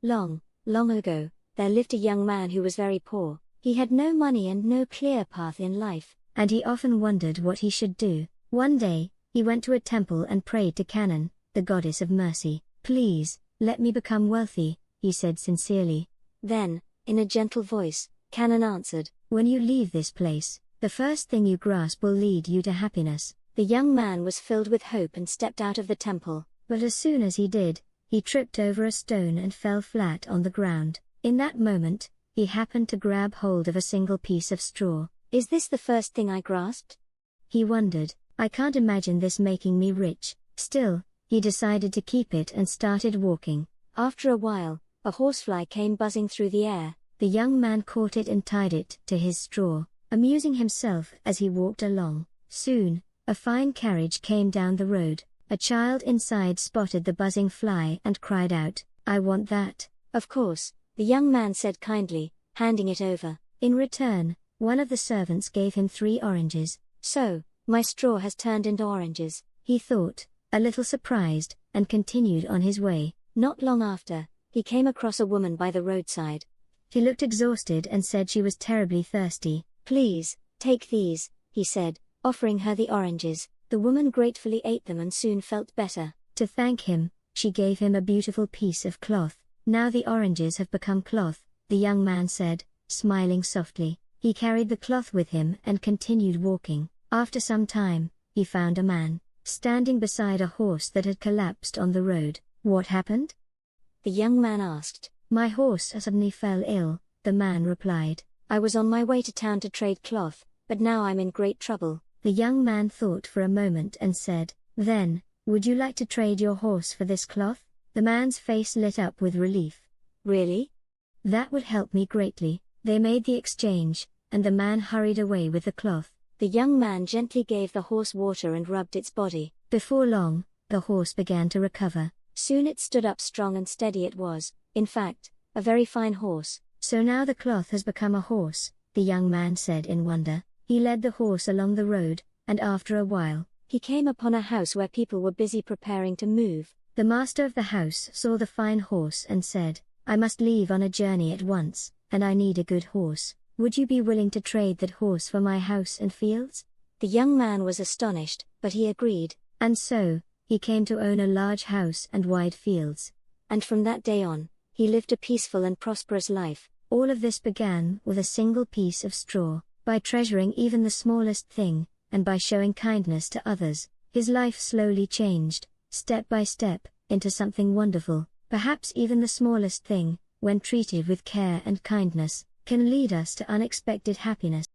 Long, long ago, there lived a young man who was very poor. He had no money and no clear path in life, and he often wondered what he should do. One day, he went to a temple and prayed to Canaan, the goddess of mercy. "Please, let me become wealthy," he said sincerely. Then, in a gentle voice, Canaan answered, "When you leave this place, the first thing you grasp will lead you to happiness." The young man was filled with hope and stepped out of the temple, but as soon as he did, he tripped over a stone and fell flat on the ground. In that moment, he happened to grab hold of a single piece of straw. "Is this the first thing I grasped?" he wondered. "I can't imagine this making me rich." Still, he decided to keep it and started walking. After a while, a horsefly came buzzing through the air. The young man caught it and tied it to his straw, amusing himself as he walked along. Soon, a fine carriage came down the road. A child inside spotted the buzzing fly and cried out, "I want that." "Of course," the young man said kindly, handing it over. In return, one of the servants gave him 3 oranges. "So, my straw has turned into oranges," he thought, a little surprised, and continued on his way. Not long after, he came across a woman by the roadside. She looked exhausted and said she was terribly thirsty. "Please, take these," he said, offering her the oranges. The woman gratefully ate them and soon felt better. To thank him, she gave him a beautiful piece of cloth. "Now the oranges have become cloth," the young man said, smiling softly. He carried the cloth with him and continued walking. After some time, he found a man standing beside a horse that had collapsed on the road. "What happened?" the young man asked. "My horse suddenly fell ill," the man replied. "I was on my way to town to trade cloth, but now I'm in great trouble." The young man thought for a moment and said, "Then, would you like to trade your horse for this cloth?" The man's face lit up with relief. "Really? That would help me greatly." They made the exchange, and the man hurried away with the cloth. The young man gently gave the horse water and rubbed its body. Before long, the horse began to recover. Soon it stood up strong and steady. It was, in fact, a very fine horse. "So now the cloth has become a horse," the young man said in wonder. He led the horse along the road, and after a while, he came upon a house where people were busy preparing to move. The master of the house saw the fine horse and said, "I must leave on a journey at once, and I need a good horse. Would you be willing to trade that horse for my house and fields?" The young man was astonished, but he agreed. And so, he came to own a large house and wide fields. And from that day on, he lived a peaceful and prosperous life. All of this began with a single piece of straw. By treasuring even the smallest thing, and by showing kindness to others, his life slowly changed, step by step, into something wonderful. Perhaps even the smallest thing, when treated with care and kindness, can lead us to unexpected happiness.